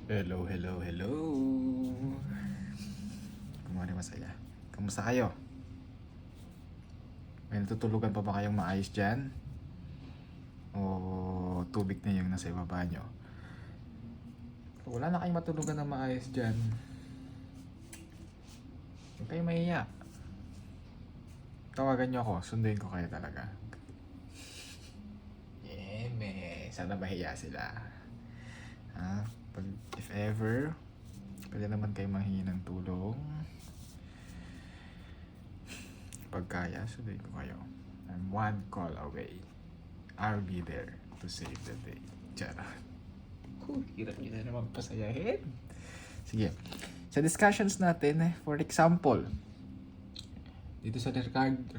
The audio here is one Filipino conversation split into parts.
Hello, hello, hello. Kumari masaya. Kamusta kayo? May natutulugan pa ba kayong maayos dyan? O tubig na yung nasa ibaba nyo? Kung wala na kayong matulugan na maayos dyan, huwag kayong mahiya. Tawagan nyo ako, sunduin ko kayo talaga. Sana mahiya sila. If ever, pwede naman kayo manghingi ng tulong. Pag kaya, sunduin ko kayo. I'm one call away. I'll be there to save the day. Charot. Hirap nyo na naman pasayahin. Sige. Sa discussions natin, for example, dito sa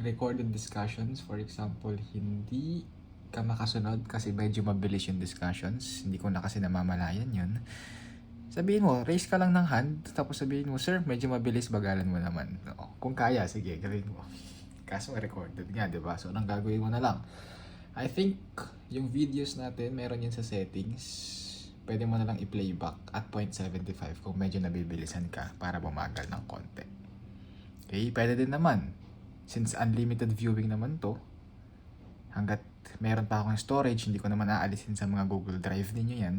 recorded discussions, for example, hindi ka makasunod kasi medyo mabilis yung discussions. Hindi ko na kasi namamalayan yun. Sabihin mo, raise ka lang ng hand, tapos sabihin mo, sir, medyo mabilis, bagalan mo naman. Kung kaya, sige, gawin mo. Kaso recorded nga, diba? So, anong gagawin mo na lang? I think, yung videos natin, meron yun sa settings. Pwede mo na lang i-playback at 0.75 kung medyo nabibilisan ka para bumagal ng konti. Okay, pwede din naman. Since unlimited viewing naman to, hanggat meron pa akong storage, hindi ko naman aalisin sa mga Google Drive ninyo yan.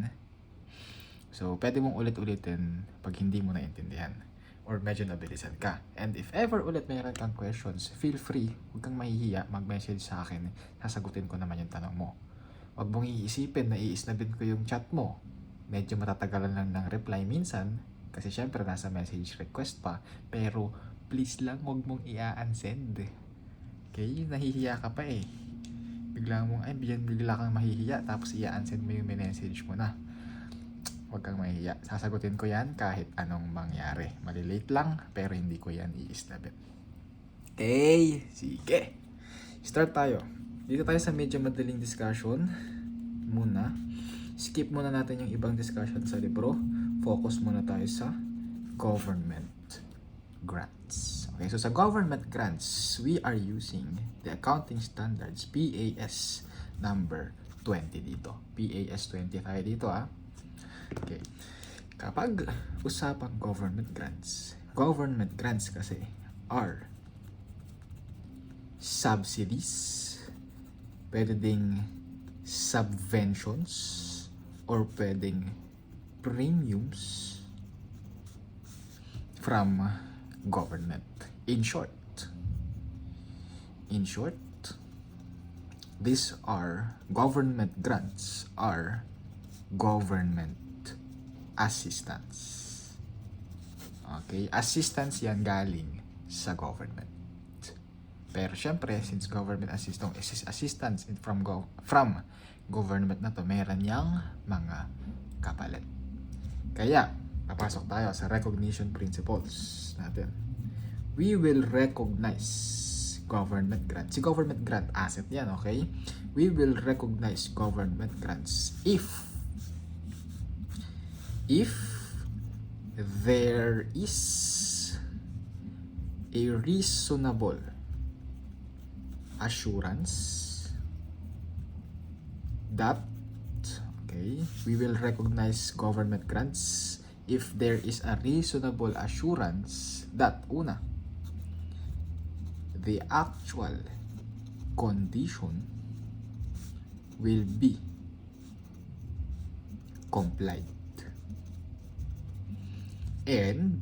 So, pwede mong ulit-ulitin pag hindi mo naintindihan or medyo nabilisan ka. And if ever ulit meron kang questions, feel free, huwag kang mahihiya, mag-message sa akin, sasagutin ko naman yung tanong mo. Huwag mong iisipin na iisnabin ko yung chat mo. Medyo matatagalan lang ng reply minsan, kasi syempre nasa message request pa, pero please lang huwag mong i-unsend. Okay? Nahihiya ka pa eh. Bigla kang mahihiya, tapos i-unsend mo yung message mo na. Huwag kang mahihiya. Sasagutin ko yan kahit anong mangyari. Malilate lang, pero hindi ko yan i-isnabin. Okay, sige. Start tayo. Dito tayo sa medyo madaling discussion. Muna. Skip muna natin yung ibang discussion sa libro. Focus muna tayo sa government grants. Okay, so sa government grants, we are using the accounting standards PAS number 20 dito. PAS 20 tayo dito Okay. Kapag usapang government grants kasi are subsidies, pwede ding subventions, or pwedeng premiums from government. In short, these are government grants are government assistance. Okay, assistance yan galing sa government. Pero syempre, since government assistance from government na to, meron yang mga kapalit. Kaya, papasok tayo sa recognition principles natin. We will recognize government grants. Si government grant, asset yan, okay? We will recognize government grants if there is a reasonable assurance that, okay, we will recognize government grants if there is a reasonable assurance that, una, the actual condition will be complied. And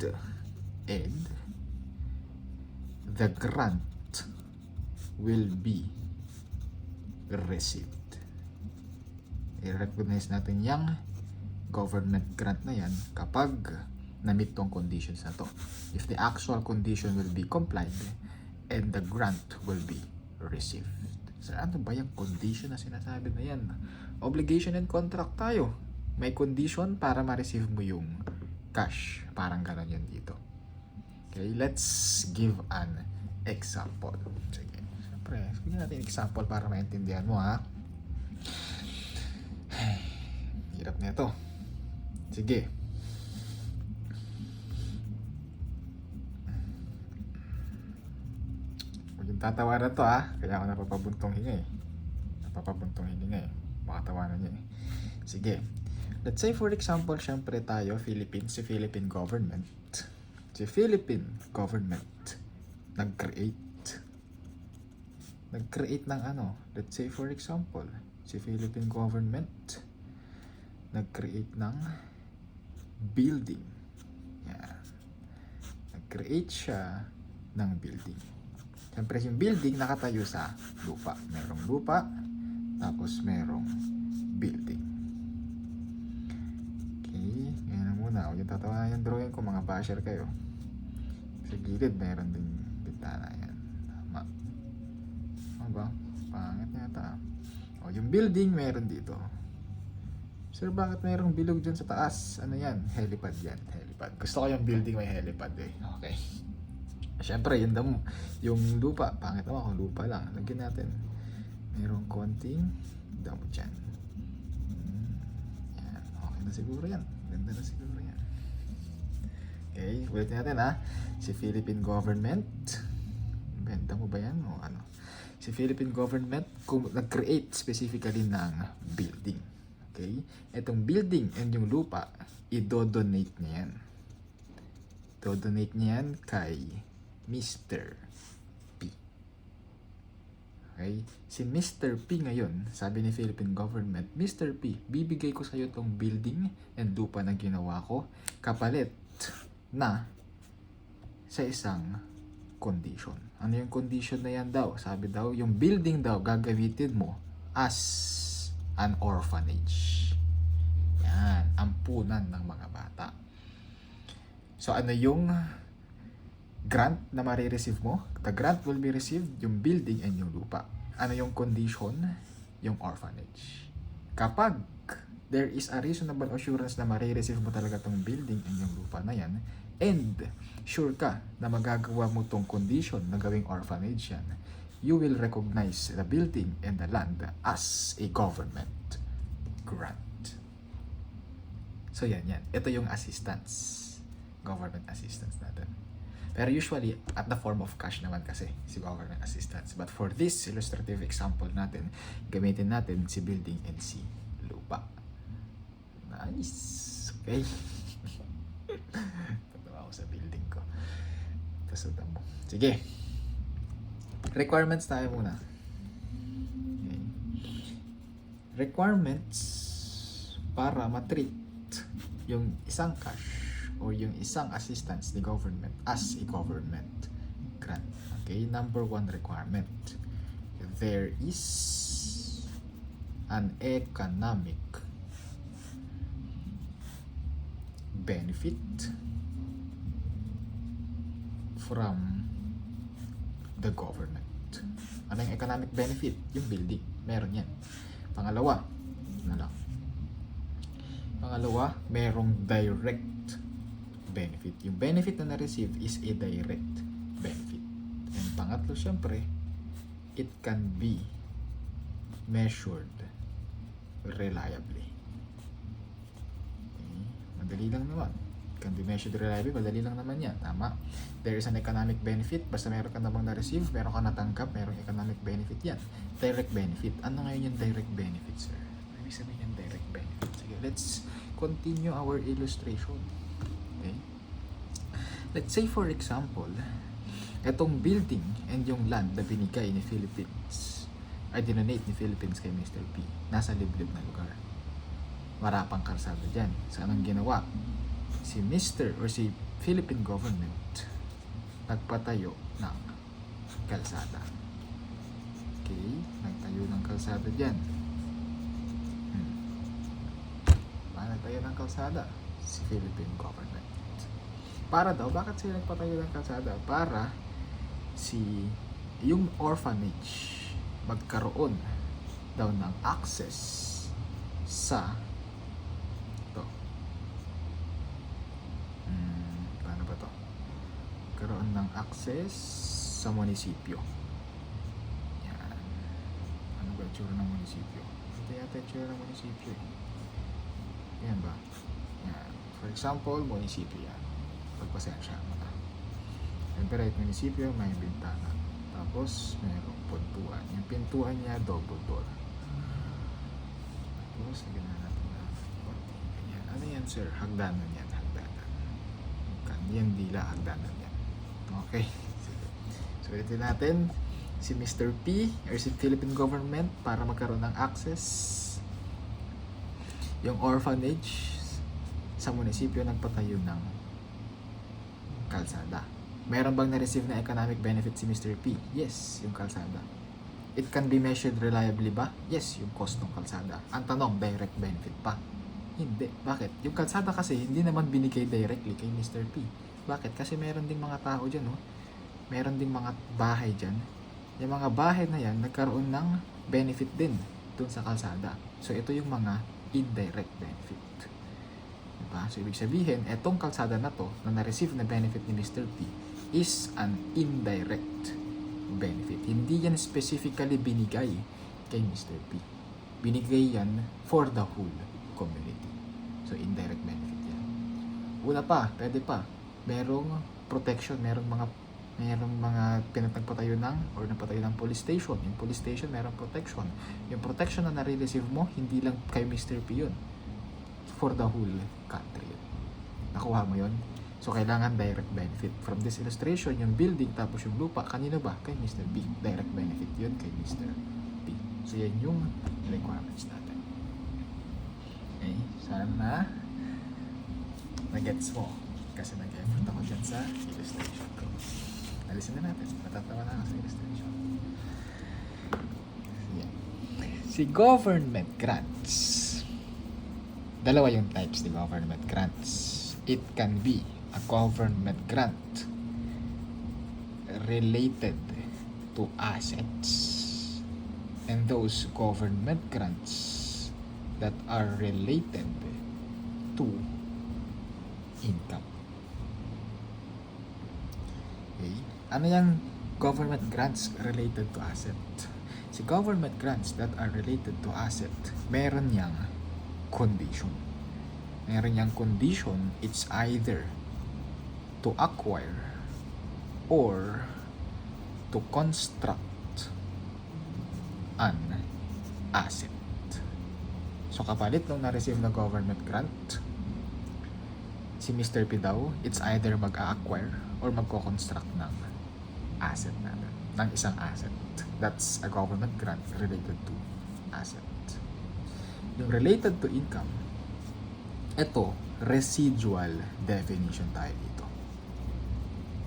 the grant will be received. I-recognize natin yung government grant na yan kapag na-meet tong conditions na to. If the actual condition will be complied and the grant will be received. So, ano ba yung condition na sinasabi na yan? Obligation and contract tayo. May condition para ma-receive mo yung cash. Parang gano'n yan dito. Okay, let's give an example. Sige. Siyempre, bigyan natin example para maintindihan mo Hirap na ito. Sige. Huwag yung tatawanan to Kaya ako napapabuntong hinga Makatawanan niya Sige. Let's say for example, syempre tayo, Philippines, si Philippine government. Si Philippine government nag-create ng ano, let's say for example, si Philippine government nag-create ng building. Yan. Nag-create siya ng building. Siyempre yung building nakatayo sa lupa. Merong lupa, tapos merong building. Okay, ngayon na muna. Huwag yung tatawa na yung drawing ko, mga basher kayo. Sa gilid, meron din bintana yan. Tama. Ano ba? Pangit yata. O, yung building meron dito. Sir, bakit mayroong bilog dyan sa taas? Ano yan? Helipad yan. Helipad. Gusto ko yung building may helipad eh. Okay. Siyempre, yung lupa. Pangit naman kung lupa lang. Lagyan natin. Mayroong konting damo dyan. Yan. Okay na siguro yan. Ganda na siguro yan. Okay. Ulitin natin ha. Si Philippine government. Benta mo ba yan? O ano? Si Philippine government nag-create specifically ng building. Okay? Itong building and yung lupa, i-donate niya yan. Do-donate niya yan kay Mr. P. Okay? Si Mr. P ngayon, sabi ni Philippine government, Mr. P, bibigay ko sa iyo tong building and lupa na ginawa ko kapalit na sa isang condition. Ano yung condition na yan daw? Sabi daw, yung building daw gagamitin mo as an orphanage. Yan, ampunan ng mga bata. So ano yung grant na marireceive mo? The grant will be received, yung building and yung lupa. Ano yung condition? Yung orphanage. Kapag there is a reasonable assurance na marireceive mo talaga tong building and yung lupa na yan, and sure ka na magagawa mo tong condition na gawing orphanage yan, you will recognize the building and the land as a government grant. So yan. Ito yung assistance. Government assistance natin. Pero usually, at the form of cash naman kasi si government assistance. But for this illustrative example natin, gamitin natin si building and si lupa. Nice. Okay. Tatawa ako sa building ko. Tasudan mo. Sige. Requirements tayo muna. Okay. Requirements para matreat yung isang cash o yung isang assistance ni government as a government grant. Okay, number 1 requirement. There is an economic benefit from the government. Ano yung economic benefit? Yung building. Meron yan. Pangalawa, merong direct benefit. Yung benefit na na-receive is a direct benefit. And pangatlo, syempre, it can be measured reliably. Okay. Madali lang naman. Can be measured reliably, madali lang naman yan. Tama. There is an economic benefit. Basta meron ka namang na-receive, meron ka natanggap, merong economic benefit yan. Direct benefit. Ano ngayon yung direct benefit, sir? Ibig sabihin yung direct benefit. Sige, let's continue our illustration. Okay? Let's say for example, itong building and yung land na binigay ni Philippines, ay dinonate ni Philippines kay Mr. P, nasa liblib na lugar. Marapang kalsada dyan. So, anong ginawa? Si Mr. or si Philippine government nagpatayo ng kalsada. Okay? Nagtayo ng kalsada dyan. Nagtayo ng kalsada? Si Philippine government. Para daw, bakit sila nagpatayo ng kalsada? Para yung orphanage magkaroon daw ng access sa paano ba to? Magkaroon ng access sa munisipyo. Yan. Ano ba yung tsura ng munisipyo? Ito yata yung tsura ng munisipyo. Yan ba? Yan. For example, munisipyo yan. Pagpasensya mo na. Siyempre, right munisipyo, may bintana. Tapos, mayroong pintuan. Yung pintuan niya, double door. Tapos, lagyan na natin na konti. yan, sir. Hagdanan yan, hagdanan. Kanyan dila, hagdanan yan. Okay. Sige. So, ulitin natin si Mr. P or si Philippine government para magkaroon ng access yung orphanage sa munisipyo nagpatayo ng kalsada. Meron bang na-receive na economic benefit si Mr. P? Yes, yung kalsada. It can be measured reliably ba? Yes, yung cost ng kalsada. Ang tanong, direct benefit pa? Hindi. Bakit? Yung kalsada kasi hindi naman binigay directly kay Mr. P. Bakit? Kasi meron ding mga tao dyan, no? Meron ding mga bahay dyan. Yung mga bahay na yan, nagkaroon ng benefit din dun sa kalsada. So, ito yung mga indirect benefit. Diba? So, ibig sabihin, etong kalsada na to, na na-receive na benefit ni Mr. P, is an indirect benefit. Hindi yan specifically binigay kay Mr. P. Binigay yan for the whole community. So, indirect benefit yan. Una pa, pwede pa. Merong protection, merong mga pinagpatayo ng or napatayo ng police station. Yung police station, merong protection. Yung protection na nare-receive mo, hindi lang kay Mr. P yun. For the whole country. Nakuha mo yun? So, kailangan direct benefit. From this illustration, yung building tapos yung lupa, kanino ba? Kay Mr. B. Direct benefit yun kay Mr. B. So, yan yung requirements natin. Okay? Sana na-gets mo. Kasi nag-effort ako dyan sa illustration ko. Alisin na natin. Natatawa na ako sa illustration. Yan. Si government grants. Dalawa yung types ni government grants. It can be a government grant related to assets and those government grants that are related to income. Okay? Ano yung government grants related to asset? Si government grants that are related to asset, meron yang condition. Meron yang condition, it's either to acquire or to construct an asset. So kapalit nung na-receive na government grant, si Mr. P daw, it's either mag-a-acquire or magko-construct ng asset natin, ng isang asset. That's a government grant related to asset. Yung related to income, ito, residual definition tayo dito.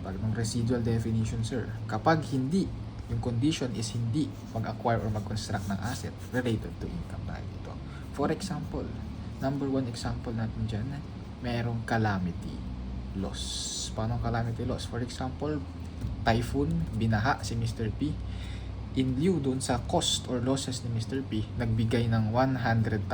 Pag ng residual definition, sir, kapag hindi, yung condition is hindi mag-acquire or mag-construct ng asset, related to income tayo dito. For example, number one example natin dyan, merong calamity loss. Paano calamity loss? For example, typhoon, binaha si Mr. P. In lieu dun sa cost or losses ni Mr. P, nagbigay ng 100,000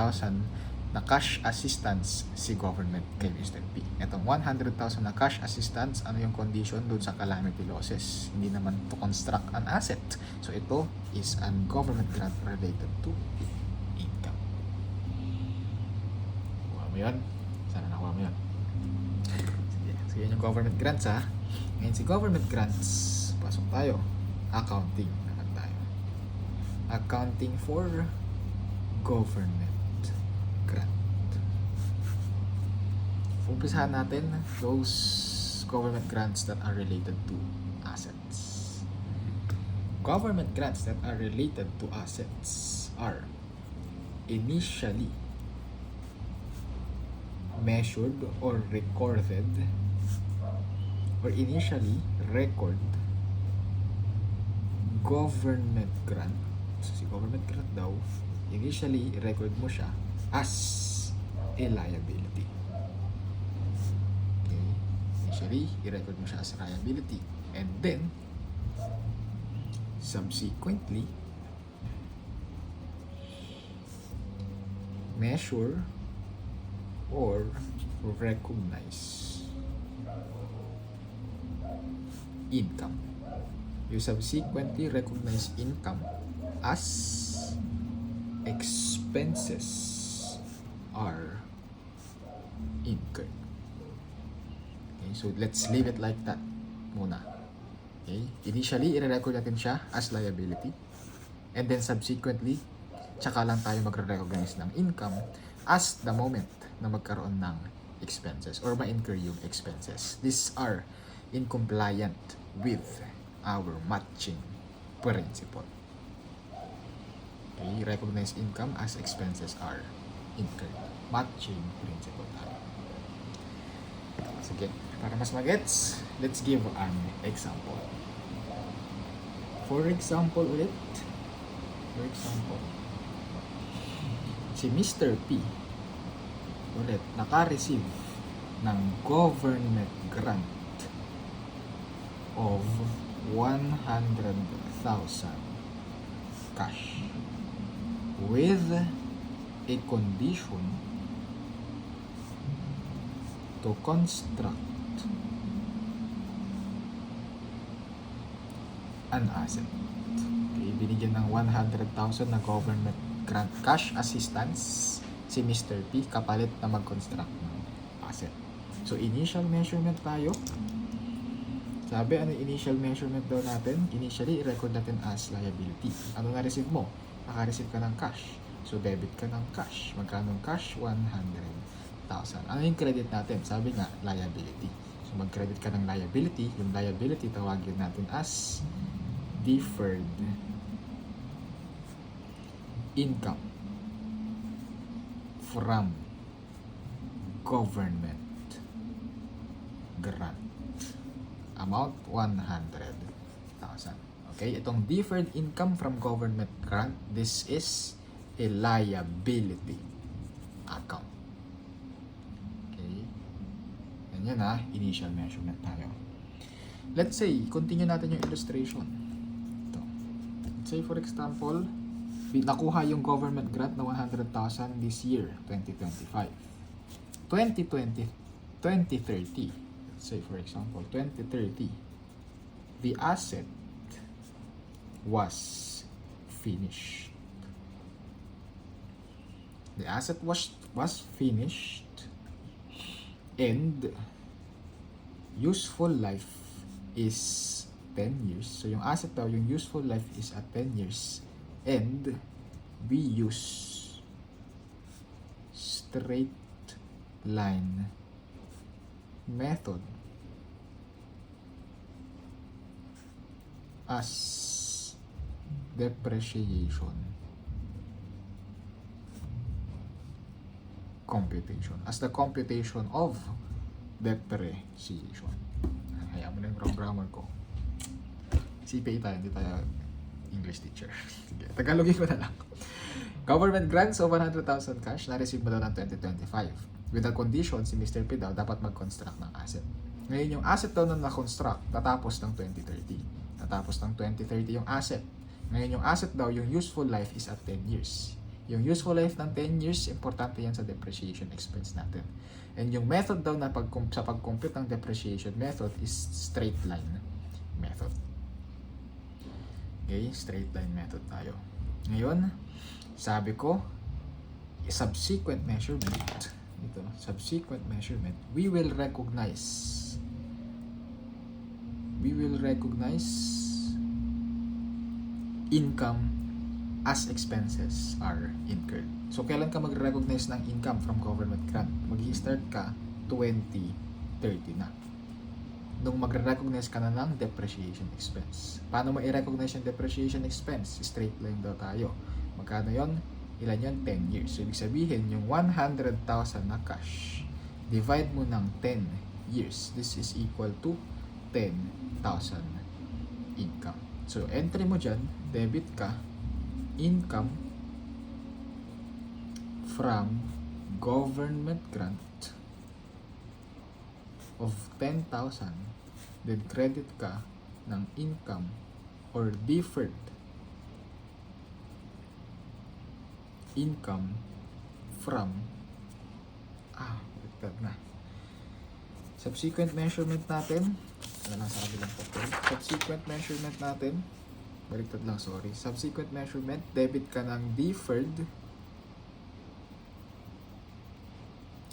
na cash assistance si government kay Mr. P. Itong 100,000 na cash assistance, ano yung condition dun sa calamity losses? Hindi naman to construct an asset. So ito is an government grant related to income. Nakuha mo yun? Sana nakuha mo yun. So yan yung government grants, ha. Ngayon si government grants, pasok tayo. Accounting naman tayo. Accounting for government grant. Umpisahan natin those government grants that are related to assets. Government grants that are related to assets are initially measured or recorded or initially record government grant. So, si government grant daw, initially record mo siya as a liability. Okay? Initially, i-record mo siya as a liability. And then, subsequently, measure or recognize income. You subsequently recognize income as expenses are incurred. Okay, so let's leave it like that muna. Okay, initially, i-record natin siya as liability. And then subsequently, tsaka lang tayo magre-recognize ng income as the moment na magkaroon ng expenses or ma-incur yung expenses. These are in compliant with our matching principle. Okay, recognize income as expenses are incurred. Matching principle tayo. Sige, para mas magets, let's give an example. For example, si Mr. P ulit naka-receive ng government grant of 100,000 cash with a condition to construct an asset. Okay, binigyan ng 100,000 na government grant cash assistance si Mr. P kapalit na mag-construct ng asset. So, initial measurement tayo. Sabi, ano yung initial measurement daw natin? Initially, i-record natin as liability. Ano na-receive mo? Naka-receive ka ng cash. So, debit ka ng cash. Magkano cash? 100,000. Ano yung credit natin? Sabi nga, liability. So, mag-credit ka ng liability. Yung liability, tawagin natin as deferred income from government grant. Amount 100,000. Okay, itong deferred income from government grant, this is a liability account. Okay, yan initial measurement tayo. Let's say, continue natin yung illustration. Ito. Let's say for example, nakuha yung government grant na 100,000 this year, 2025. 2030, let's say for example, 2030, the asset was finished. The asset was finished and useful life is 10 years. So yung asset daw, yung useful life is at 10 years. And we use straight line method as depreciation computation. As the computation of depreciation. Hayaan mo na yung wrong grammar ko. CPA tayo, hindi tayo English teacher. Sige, Tagalogin ko na lang. Government grants of 100,000 cash na-receive mo daw ng 2025. With the condition, si Mr. P daw dapat mag-construct ng asset. Ngayon, yung asset daw na na-construct, tatapos ng 2030. Tatapos ng 2030 yung asset. Ngayon, yung asset daw, yung useful life is at 10 years. Yung useful life ng 10 years, importante yan sa depreciation expense natin. And yung method daw na sa pag-compute ng depreciation method is straight line method. Okay, straight line method tayo. Ngayon, sabi ko, subsequent measurement, we will recognize income as expenses are incurred. So, kailan ka mag-recognize ng income from government grant? Mag-i-start ka 2030 na. Nung magre-recognize ka na ng depreciation expense. Paano mo i-recognize yung depreciation expense? Straight line daw tayo. Magkano yon? Ilan yon? 10 years. So, ibig sabihin, yung 100,000 na cash, divide mo ng 10 years. This is equal to 10,000 income. So, entry mo dyan, debit ka, income from government grant of 10,000, then credit ka ng income or deferred income from baliktad na. Subsequent measurement natin, subsequent measurement natin, baliktad lang, sorry. Subsequent measurement, debit ka ng deferred,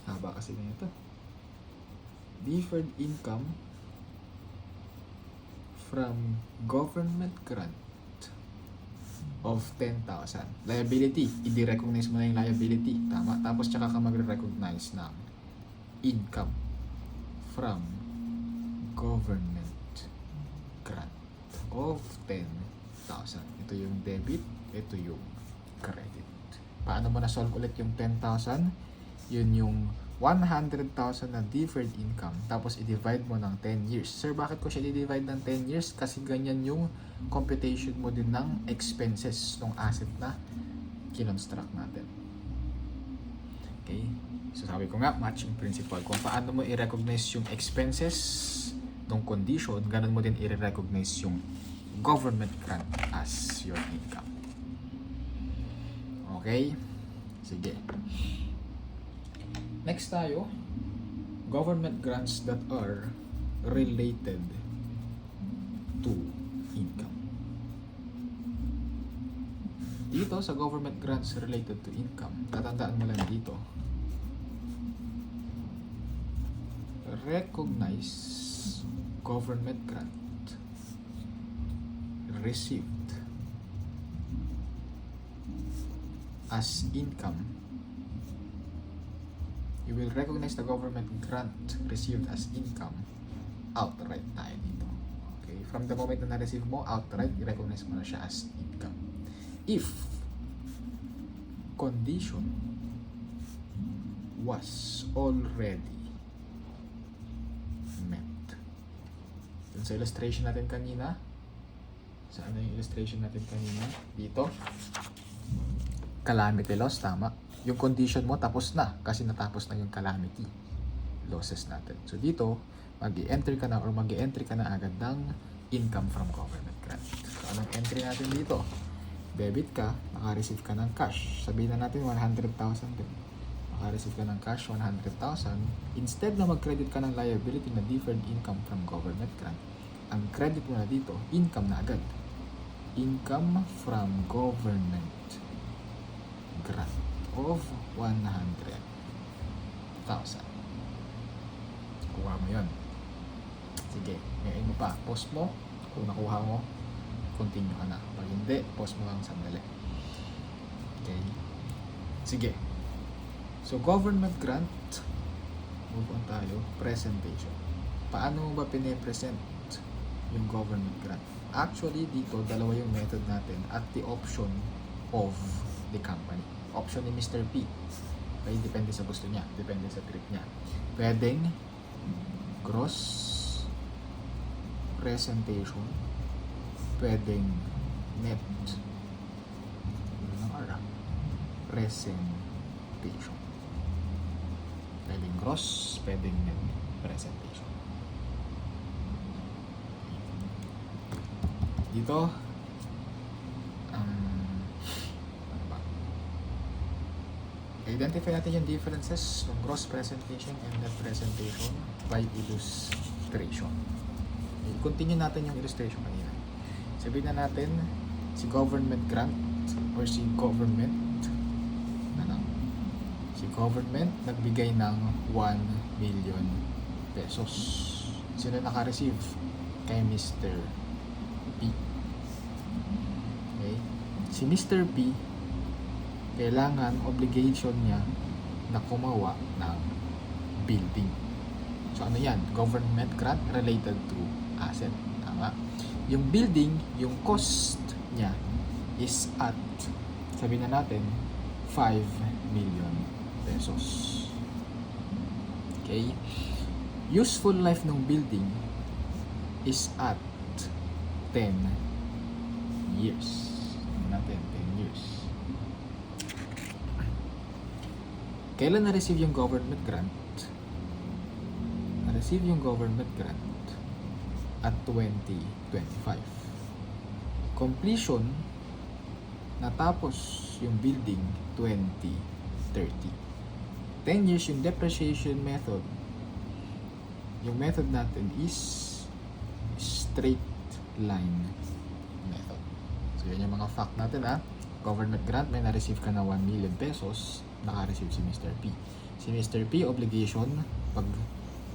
haba kasi na ito, deferred income from government grant of 10,000. Liability, i-recognize mo na yung liability. Tama? Tapos tsaka ka magre-recognize ng income from government grant of 10,000. Ito yung debit, ito yung credit. Paano mo na-solve ulit yung 10,000? Yun yung 100,000 na deferred income, tapos i-divide mo ng 10 years. Sir, bakit ko siya i-divide ng 10 years? Kasi ganyan yung computation mo din ng expenses ng asset na kinonstruct natin. Okay? So sabi ko nga, matching principle. Kung paano mo i-recognize yung expenses ng condition, ganun mo din i-recognize yung government grant as your income. Okay? Sige. Next tayo, government grants that are related to income. Dito sa government grants related to income, tatandaan mo lang dito, recognize government grant received as income. You will recognize the government grant received as income outright tayo dito. Okay? From the moment na na-receive mo outright, i-recognize mo na siya as income. If condition was already met. Dun sa illustration natin kanina, saan na yung illustration natin kanina? Dito. Calamity loss, tama. Yung condition mo tapos na kasi natapos na yung calamity losses natin. So dito, mag-i-enter ka na or mag-i-entry ka na agad ng income from government grant. So anong entry natin dito? Debit ka, naka-receive ka ng cash. Sabihin na natin 100,000 din. Naka-receive ka ng cash 100,000. Instead na mag-credit ka ng liability na deferred income from government grant, ang credit mo na dito, income na agad. Income from government grant of 100,000. Kuha mo yun. Sige, ngayon mo pa. Post mo. Kung nakuha mo, continue ka na. Pag hindi, post mo lang sandali. Okay. Sige. So, government grant. Move on tayo. Presentation. Paano mo ba pinipresent yung government grant? Actually, dito, dalawa yung method natin at the option of the company. Option ni Mr. P. Okay, depende sa gusto niya. Depende sa trip niya. Pwedeng gross presentation. Pwedeng net presentation. Pwedeng gross, pwedeng net presentation. Dito, identify natin yung differences ng gross presentation and net presentation by illustration. I-continue natin yung illustration kanina. Sabihin na natin si government grant or si government nagbigay ng 1 million pesos. Sino naka-receive? Kay Mr. P. Okay? Si Mr. P, kailangan obligation niya na kumawa ng building. So ano yan? Government grant related to asset. Tama? Yung building, yung cost niya is at, sabihin na natin, 5 million pesos. Okay? Useful life ng building is at 10 years. Natin, 10 years. Kailan na-receive yung government grant? Na-receive yung government grant at 2025. Completion, natapos yung building 2030. 10 years yung depreciation method. Yung method natin is straight line method. So yan yung mga fact natin ha. Government grant, may na-receive ka na 1 million pesos, naka-receive si Mr. P. Si Mr. P, obligation pag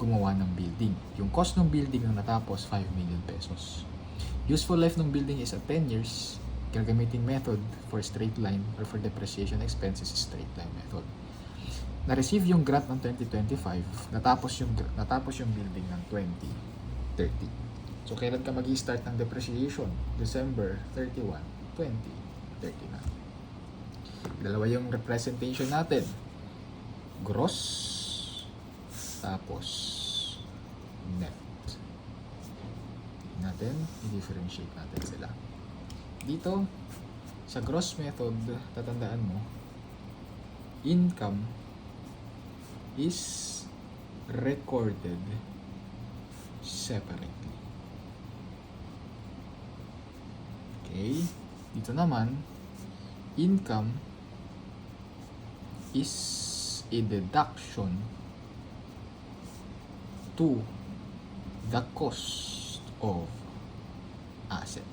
gumawa ng building. Yung cost ng building na natapos, 5 million pesos. Useful life ng building is at 10 years. gagamitin method for straight line or for depreciation expenses is straight line method. Na-receive yung grant ng 2025, natapos yung building ng 2030. So, kailan ka mag-i-start ng depreciation? December 31, 2039. Dalawa yung representation natin. Gross, tapos net. Natin, i-differentiate natin sila. Dito, sa gross method, tatandaan mo, income is recorded separately. Okay? Dito naman, income is a deduction to the cost of asset.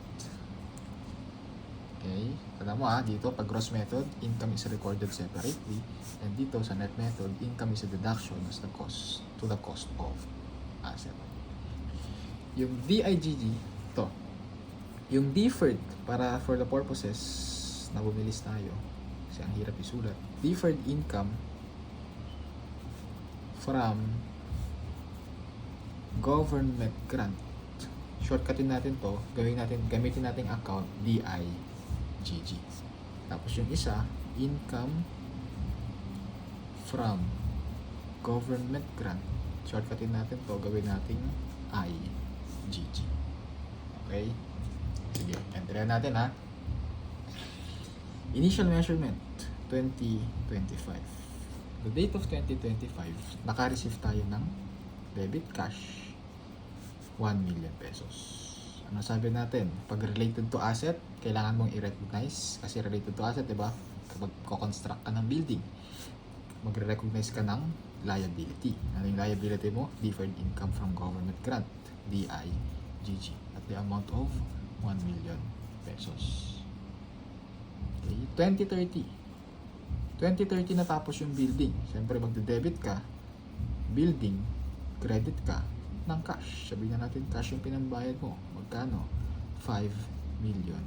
Okay? Tanda mo dito pag gross method, income is recorded separately, and dito sa net method, income is a deduction as the cost to the cost of asset. Yung DIGG, to. Yung deferred, para for the purposes na bumilis tayo, kasi ang hirap isulat. Deferred income from government grant. Shortcutin natin to, gamitin natin account DIGG. Tapos yung isa, income from government grant. Shortcutin natin to, gawin natin IGG. Okay? Sige, entry natin Initial measurement, 2025. The date of 2025, naka-receive tayo ng debit cash, 1 million pesos. Ano sabi natin? Pag related to asset, kailangan mong i-recognize kasi related to asset, diba? Kapag ko-construct ka ng building, magre-recognize ka ng liability. Ano yung liability mo? Deferred income from government grant, DIGG, at the amount of 1 million pesos. Okay, 2030. 2030 natapos yung building. Siyempre magde-debit ka, building, credit ka ng cash. Sabihin na natin cash yung pinambayad mo. Magkano? 5 million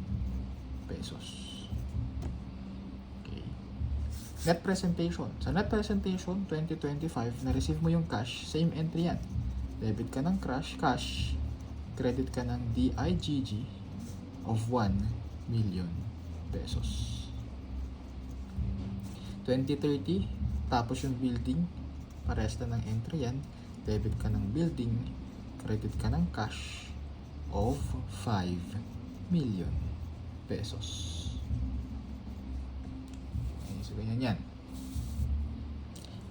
pesos. Okay. Net presentation. Sa net presentation, 2025, na-receive mo yung cash, same entry yan. Debit ka ng cash, credit ka ng DIGG of 1 million pesos. 2030, tapos yung building, paresta ng entry yan, debit ka ng building, credit ka ng cash of 5 million pesos. Okay, so ganyan yan.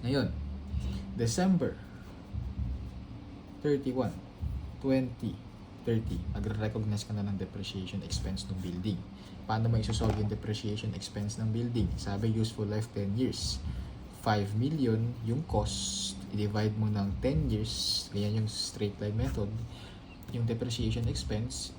Ngayon, December 31, 2030, magre-recognize ka na ng depreciation expense ng building. Paano mo isosolve yung depreciation expense ng building? Sabi, useful life 10 years. 5 million yung cost, i-divide mo ng 10 years, ganyan yung straight line method. Yung depreciation expense,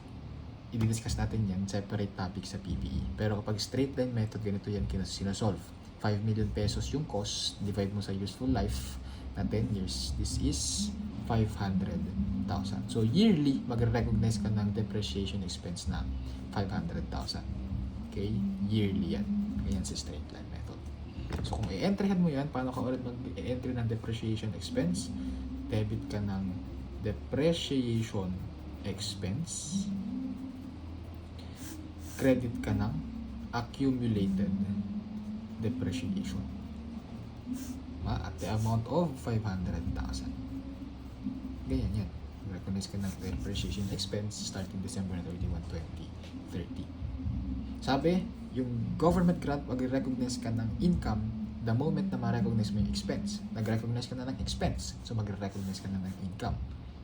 i-discuss natin yan, separate topic sa PBE. Pero kapag straight line method, ganito yan sinasolve. 5 million pesos yung cost, divide mo sa useful life na 10 years. This is 500,000. So yearly, magre-recognize ka ng depreciation expense na 500,000. Okay? Yearly yan. Ganyan sa straight line method. So kung i-entryhan mo yan, paano ka ulit mag-entry ng depreciation expense? Debit ka ng depreciation expense. Credit ka ng accumulated depreciation. At the amount of 500,000. Ganyan yan. Recognize ka ng depreciation expense starting December 31, 2030. Sabi, yung government grant, mag-recognize ka ng income the moment na ma-recognize mo yung expense. Nag-recognize ka na ng expense, so mag-recognize ka na ng income.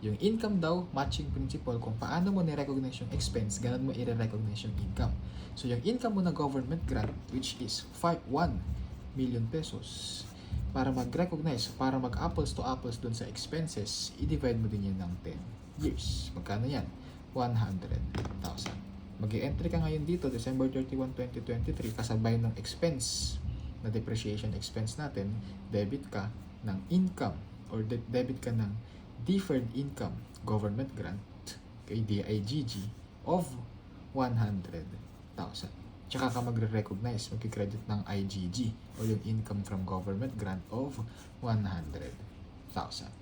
Yung income daw, matching principle, kung paano mo ni-recognize yung expense, ganun mo i-recognize yung income. So yung income mo na government grant, which is 1 million pesos, para mag-recognize, para mag-apples to apples dun sa expenses, i-divide mo din yan ng 10 years. Magkano yan? 100,000. Mag-i-entry ka ngayon dito, December 31, 2023, kasabay ng expense na depreciation expense natin, debit ka ng income or debit ka ng deferred income government grant, kay DIGG, of 100,000. Tsaka ka magre-recognize, magkikredit ng IGG o yung Income from Government Grant of 100,000.